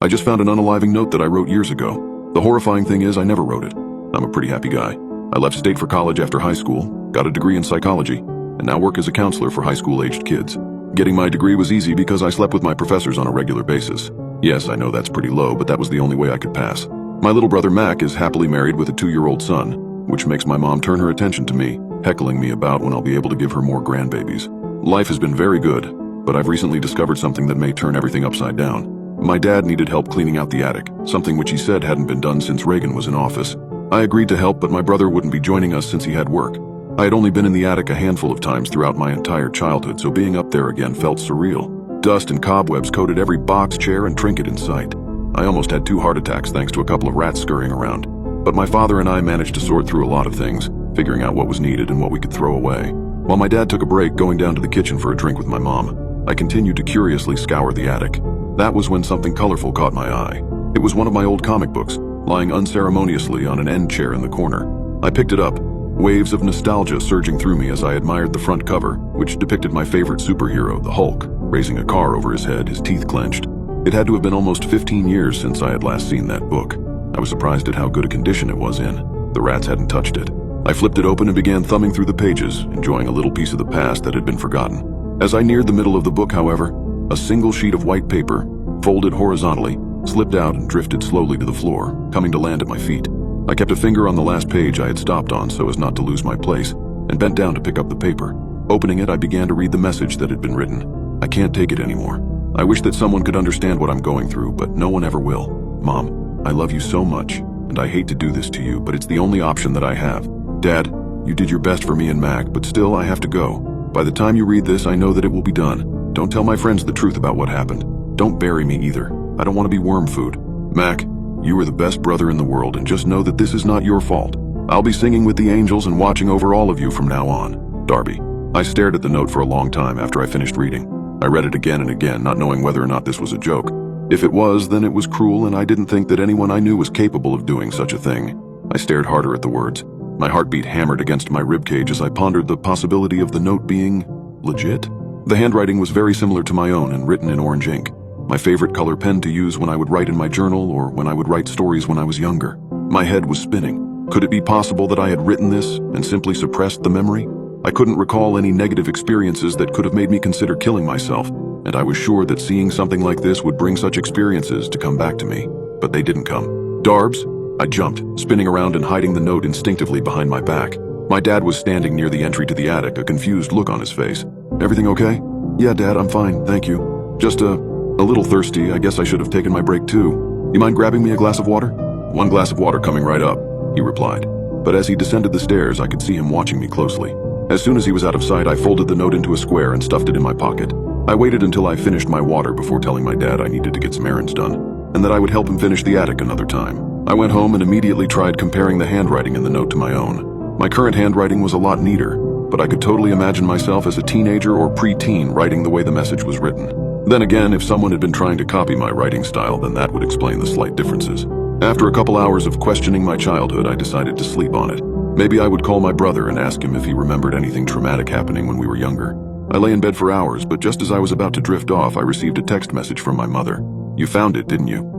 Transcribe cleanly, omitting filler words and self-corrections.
I just found an unaliving note that I wrote years ago. The horrifying thing is I never wrote it. I'm a pretty happy guy. I left state for college after high school, got a degree in psychology, and now work as a counselor for high school-aged kids. Getting my degree was easy because I slept with my professors on a regular basis. Yes, I know that's pretty low, but that was the only way I could pass. My little brother Mac is happily married with a 2-year-old son, which makes my mom turn her attention to me, heckling me about when I'll be able to give her more grandbabies. Life has been very good, but I've recently discovered something that may turn everything upside down. My dad needed help cleaning out the attic, something which he said hadn't been done since Reagan was in office. I agreed to help, but my brother wouldn't be joining us since he had work. I had only been in the attic a handful of times throughout my entire childhood, so being up there again felt surreal. Dust and cobwebs coated every box, chair, and trinket in sight. I almost had 2 heart attacks thanks to a couple of rats scurrying around. But my father and I managed to sort through a lot of things, figuring out what was needed and what we could throw away. While my dad took a break going down to the kitchen for a drink with my mom, I continued to curiously scour the attic. That was when something colorful caught my eye. It was one of my old comic books, lying unceremoniously on an end chair in the corner. I picked it up, waves of nostalgia surging through me as I admired the front cover, which depicted my favorite superhero, the Hulk, raising a car over his head, his teeth clenched. It had to have been almost 15 years since I had last seen that book. I was surprised at how good a condition it was in. The rats hadn't touched it. I flipped it open and began thumbing through the pages, enjoying a little piece of the past that had been forgotten. As I neared the middle of the book, however, a single sheet of white paper, folded horizontally, slipped out and drifted slowly to the floor, coming to land at my feet. I kept a finger on the last page I had stopped on so as not to lose my place, and bent down to pick up the paper. Opening it, I began to read the message that had been written. I can't take it anymore. I wish that someone could understand what I'm going through, but no one ever will. Mom, I love you so much, and I hate to do this to you, but it's the only option that I have. Dad, you did your best for me and Mac, but still I have to go. By the time you read this, I know that it will be done. Don't tell my friends the truth about what happened. Don't bury me either. I don't want to be worm food. Mac, you are the best brother in the world, and just know that this is not your fault. I'll be singing with the angels and watching over all of you from now on. Darby. I stared at the note for a long time after I finished reading. I read it again and again, not knowing whether or not this was a joke. If it was, then it was cruel, and I didn't think that anyone I knew was capable of doing such a thing. I stared harder at the words. My heartbeat hammered against my ribcage as I pondered the possibility of the note being legit. The handwriting was very similar to my own and written in orange ink. My favorite color pen to use when I would write in my journal or when I would write stories when I was younger. My head was spinning. Could it be possible that I had written this and simply suppressed the memory? I couldn't recall any negative experiences that could have made me consider killing myself, and I was sure that seeing something like this would bring such experiences to come back to me. But they didn't come. Darbs? I jumped, spinning around and hiding the note instinctively behind my back. My dad was standing near the entry to the attic, a confused look on his face. Everything okay? Yeah, Dad, I'm fine, thank you. Just a little thirsty. I guess I should have taken my break too. You mind grabbing me a glass of water? 1 glass of water coming right up, he replied. But as he descended the stairs, I could see him watching me closely. As soon as he was out of sight, I folded the note into a square and stuffed it in my pocket. I waited until I finished my water before telling my dad I needed to get some errands done, and that I would help him finish the attic another time. I went home and immediately tried comparing the handwriting in the note to my own. My current handwriting was a lot neater, but I could totally imagine myself as a teenager or preteen writing the way the message was written. Then again, if someone had been trying to copy my writing style, then that would explain the slight differences. After a couple hours of questioning my childhood, I decided to sleep on it. Maybe I would call my brother and ask him if he remembered anything traumatic happening when we were younger. I lay in bed for hours, but just as I was about to drift off, I received a text message from my mother. You found it, didn't you?